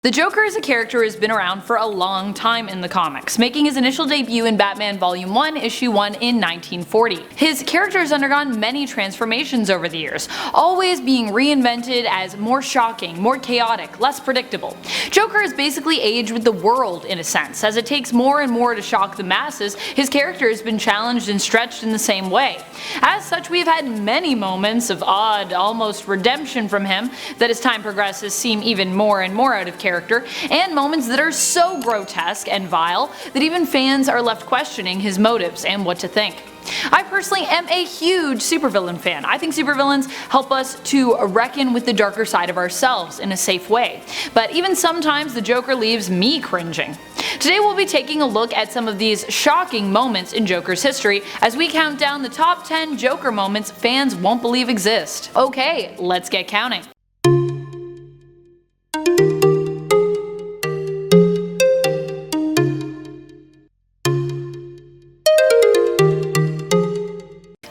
The Joker as a character has been around for a long time in the comics, making his initial debut in Batman Volume 1, Issue 1 in 1940. His character has undergone many transformations over the years, always being reinvented as more shocking, more chaotic, less predictable. Joker has basically aged with the world in a sense. As it takes more and more to shock the masses, his character has been challenged and stretched in the same way. As such, we've had many moments of odd, almost redemption from him that as time progresses seem even more and more out of character, and moments that are so grotesque and vile that even fans are left questioning his motives and what to think. I personally am a huge supervillain fan. I think supervillains help us to reckon with the darker side of ourselves in a safe way, but even sometimes the Joker leaves me cringing. Today we'll be taking a look at some of these shocking moments in Joker's history as we count down the top 10 Joker moments fans won't believe exist. Okay, let's get counting.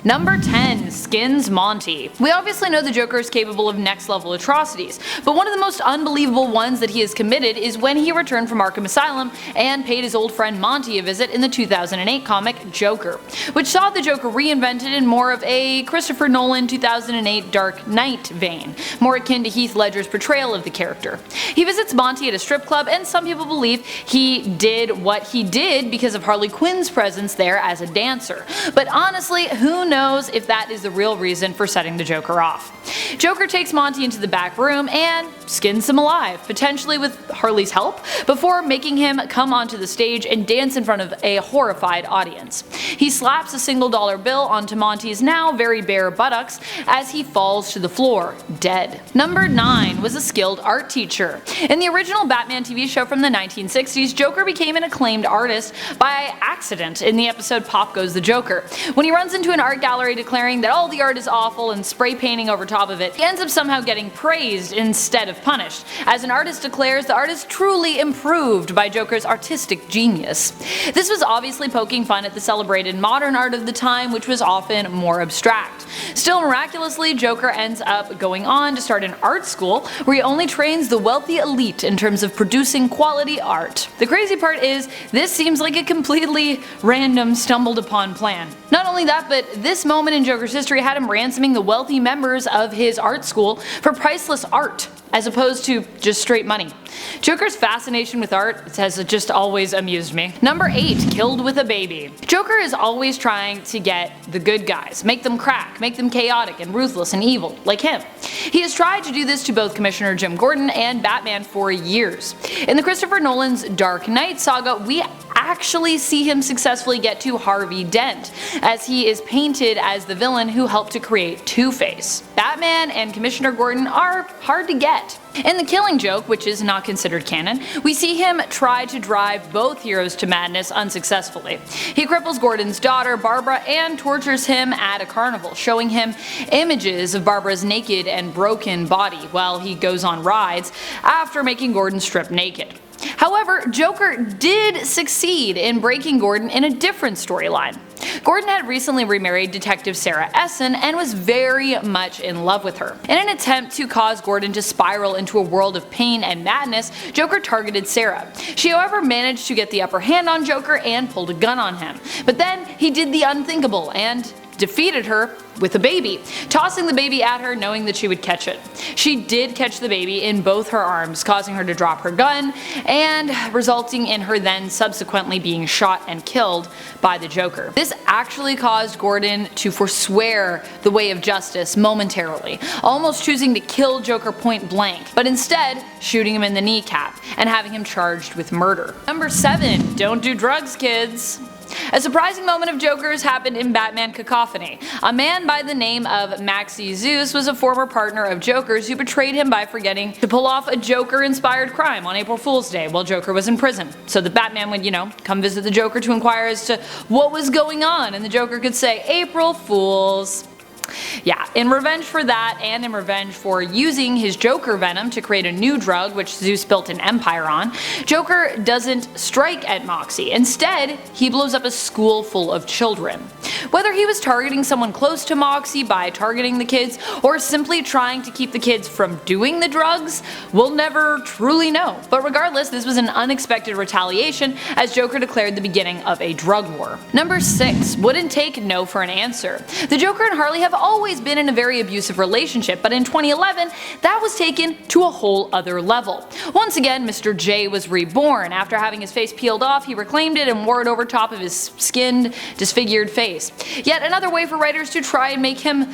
Number 10. Skins Monty. We obviously know the Joker is capable of next level atrocities, but one of the most unbelievable ones that he has committed is when he returned from Arkham Asylum and paid his old friend Monty a visit in the 2008 comic Joker, which saw the Joker reinvented in more of a Christopher Nolan 2008 Dark Knight vein, more akin to Heath Ledger's portrayal of the character. He visits Monty at a strip club, and some people believe he did what he did because of Harley Quinn's presence there as a dancer, but honestly, who knows if that is the real reason for setting the Joker off. Joker takes Monty into the back room and skins him alive, potentially with Harley's help, before making him come onto the stage and dance in front of a horrified audience. He slaps a single-dollar bill onto Monty's now very bare buttocks as he falls to the floor, dead. Number 9 was a skilled art teacher. In the original Batman TV show from the 1960s, Joker became an acclaimed artist by accident in the episode Pop Goes the Joker. When he runs into an art gallery declaring that all the art is awful and spray painting over top of it, he ends up somehow getting praised instead of punished. As an artist declares, the art is truly improved by Joker's artistic genius. This was obviously poking fun at the celebrated modern art of the time, which was often more abstract. Still, miraculously, Joker ends up going on to start an art school where he only trains the wealthy elite in terms of producing quality art. The crazy part is, this seems like a completely random, stumbled upon plan. Not only that, but this moment in Joker's history had him ransoming the wealthy members of his art school for priceless art, as opposed to just straight money. Joker's fascination with art has just always amused me. Number 8. Killed with a baby. Joker is always trying to get the good guys, make them crack, make them chaotic and ruthless and evil, like him. He has tried to do this to both Commissioner Jim Gordon and Batman for years. In the Christopher Nolan's Dark Knight saga, we actually see him successfully get to Harvey Dent, as he is painted as the villain who helped to create Two-Face. Batman and Commissioner Gordon are hard to get. In The Killing Joke, which is not considered canon, we see him try to drive both heroes to madness unsuccessfully. He cripples Gordon's daughter, Barbara, and tortures him at a carnival, showing him images of Barbara's naked and broken body while he goes on rides after making Gordon strip naked. However, Joker did succeed in breaking Gordon in a different storyline. Gordon had recently remarried Detective Sarah Essen and was very much in love with her. In an attempt to cause Gordon to spiral into a world of pain and madness, Joker targeted Sarah. She, however, managed to get the upper hand on Joker and pulled a gun on him. But then he did the unthinkable and defeated her with a baby, tossing the baby at her knowing that she would catch it. She did catch the baby in both her arms, causing her to drop her gun and resulting in her then subsequently being shot and killed by the Joker. This actually caused Gordon to forswear the way of justice momentarily, almost choosing to kill Joker point blank, but instead shooting him in the kneecap and having him charged with murder. Number 7. Don't do drugs, kids. A surprising moment of Joker's happened in Batman Cacophony. A man by the name of Maxie Zeus was a former partner of Joker's who betrayed him by forgetting to pull off a Joker-inspired crime on April Fool's Day while Joker was in prison. So the Batman would, come visit the Joker to inquire as to what was going on, and the Joker could say, "April Fools." Yeah, in revenge for that, and in revenge for using his Joker venom to create a new drug which Zeus built an empire on, Joker doesn't strike at Moxie. Instead, he blows up a school full of children. Whether he was targeting someone close to Moxie by targeting the kids, or simply trying to keep the kids from doing the drugs, we'll never truly know. But regardless, this was an unexpected retaliation as Joker declared the beginning of a drug war. Number 6. Wouldn't take no for an answer. The Joker and Harley have always been in a very abusive relationship, but in 2011, that was taken to a whole other level. Once again, Mr. J was reborn. After having his face peeled off, he reclaimed it and wore it over top of his skinned, disfigured face. Yet another way for writers to try and make him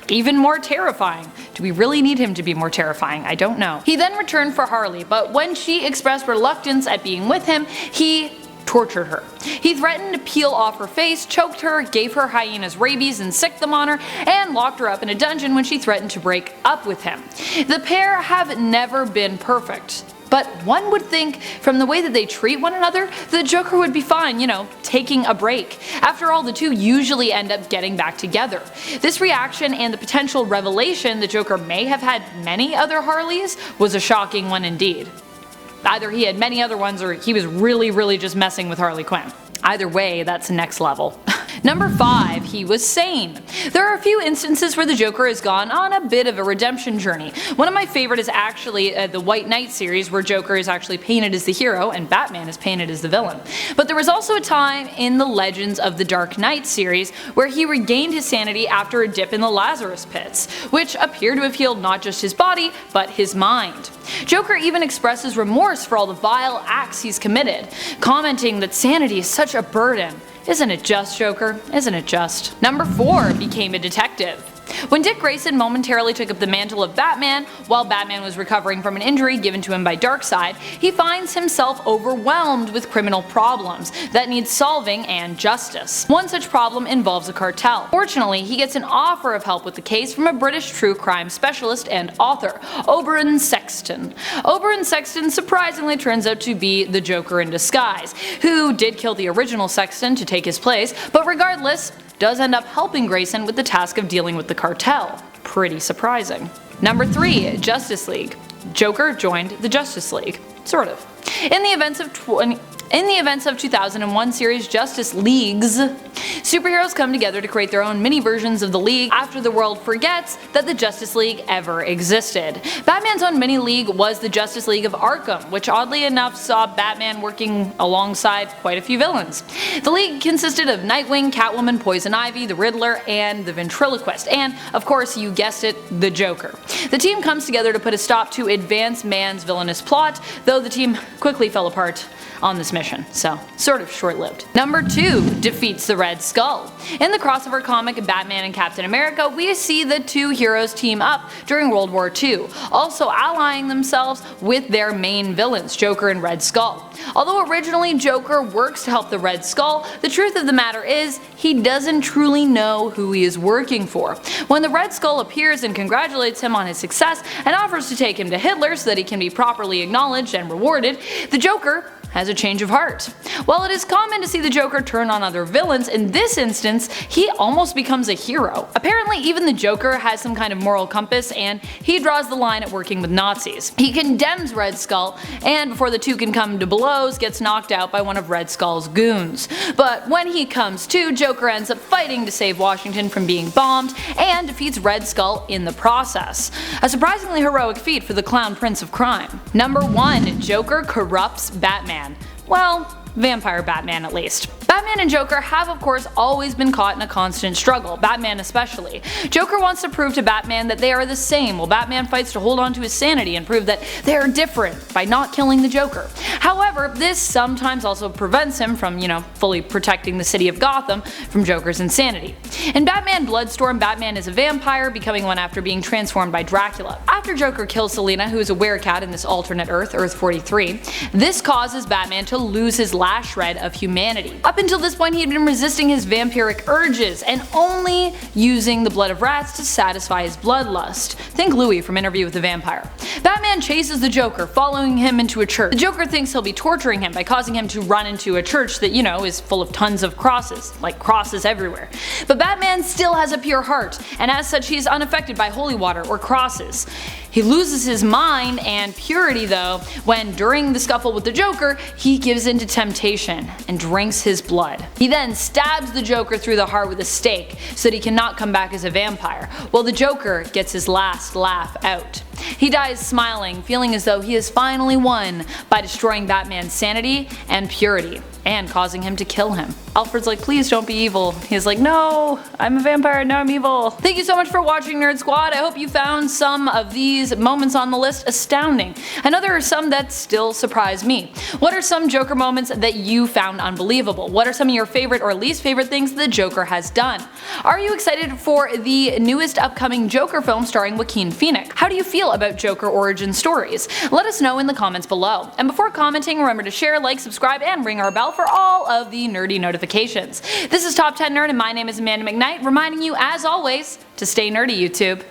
even more terrifying. Do we really need him to be more terrifying? I don't know. He then returned for Harley, but when she expressed reluctance at being with him, he tortured her. He threatened to peel off her face, choked her, gave her hyenas rabies and sicked them on her, and locked her up in a dungeon when she threatened to break up with him. The pair have never been perfect. But one would think, from the way that they treat one another, the Joker would be fine, taking a break. After all, the two usually end up getting back together. This reaction and the potential revelation the Joker may have had many other Harleys was a shocking one indeed. Either he had many other ones or he was really just messing with Harley Quinn. Either way, that's next level. Number 5. He was sane. There are a few instances where the Joker has gone on a bit of a redemption journey. One of my favorite is actually the White Knight series, where Joker is actually painted as the hero and Batman is painted as the villain. But there was also a time in the Legends of the Dark Knight series where he regained his sanity after a dip in the Lazarus pits, which appear to have healed not just his body, but his mind. Joker even expresses remorse for all the vile acts he's committed, commenting that sanity is such a burden. Isn't it just, Joker? Isn't it just? Number 4. Became a detective. When Dick Grayson momentarily took up the mantle of Batman, while Batman was recovering from an injury given to him by Darkseid, he finds himself overwhelmed with criminal problems that need solving and justice. One such problem involves a cartel. Fortunately, he gets an offer of help with the case from a British true crime specialist and author, Oberon Sexton. Oberon Sexton surprisingly turns out to be the Joker in disguise, who did kill the original Sexton to take his place, but regardless, does end up helping Grayson with the task of dealing with the cartel. Pretty surprising. Number 3. Justice League. Joker joined the Justice League. Sort of. In the events of 2001 series Justice Leagues, superheroes come together to create their own mini versions of the League after the world forgets that the Justice League ever existed. Batman's own mini league was the Justice League of Arkham, which oddly enough saw Batman working alongside quite a few villains. The League consisted of Nightwing, Catwoman, Poison Ivy, the Riddler, and the Ventriloquist, and of course, you guessed it, the Joker. The team comes together to put a stop to Advanced Man's villainous plot, though the team quickly fell apart on this mission, so sort of short-lived. Number 2. Defeats the Red Skull. In the crossover comic Batman and Captain America, we see the two heroes team up during World War II, also allying themselves with their main villains, Joker and Red Skull. Although originally Joker works to help the Red Skull, the truth of the matter is he doesn't truly know who he is working for. When the Red Skull appears and congratulates him on his success and offers to take him to Hitler so that he can be properly acknowledged and rewarded, the Joker has a change of heart. While it is common to see the Joker turn on other villains, in this instance, he almost becomes a hero. Apparently, even the Joker has some kind of moral compass, and he draws the line at working with Nazis. He condemns Red Skull, and before the two can come to blows, gets knocked out by one of Red Skull's goons. But when he comes to, Joker ends up fighting to save Washington from being bombed, and defeats Red Skull in the process. A surprisingly heroic feat for the clown prince of crime. Number 1. Joker corrupts Batman. Well, vampire Batman at least. Batman and Joker have of course always been caught in a constant struggle, Batman especially. Joker wants to prove to Batman that they are the same, while Batman fights to hold on to his sanity and prove that they are different by not killing the Joker. However, this sometimes also prevents him from, fully protecting the city of Gotham from Joker's insanity. In Batman Bloodstorm, Batman is a vampire, becoming one after being transformed by Dracula. After Joker kills Selina, who is a werecat in this alternate Earth, Earth 43, this causes Batman to lose his last shred of humanity. Up until this point, he had been resisting his vampiric urges and only using the blood of rats to satisfy his bloodlust. Think Louis from Interview with the Vampire. Batman chases the Joker, following him into a church. The Joker thinks he'll be torturing him by causing him to run into a church that, is full of tons of crosses, like crosses everywhere. But Batman still has a pure heart, and as such he is unaffected by holy water or crosses. He loses his mind and purity though when, during the scuffle with the Joker, he gives in to temptation and drinks his blood. He then stabs the Joker through the heart with a stake so that he cannot come back as a vampire, while the Joker gets his last laugh out. He dies smiling, feeling as though he has finally won by destroying Batman's sanity and purity, and causing him to kill him. Alfred's like, please don't be evil. He's like, no, I'm a vampire, now I'm evil. Thank you so much for watching, Nerd Squad. I hope you found some of these moments on the list astounding. I know there are some that still surprise me. What are some Joker moments that you found unbelievable? What are some of your favorite or least favorite things the Joker has done? Are you excited for the newest upcoming Joker film starring Joaquin Phoenix? How do you feel about Joker origin stories? Let us know in the comments below. And before commenting, remember to share, like, subscribe, and ring our bell for all of the nerdy notifications. This is Top 10 Nerd and my name is Amanda McKnight, reminding you as always to stay nerdy, YouTube.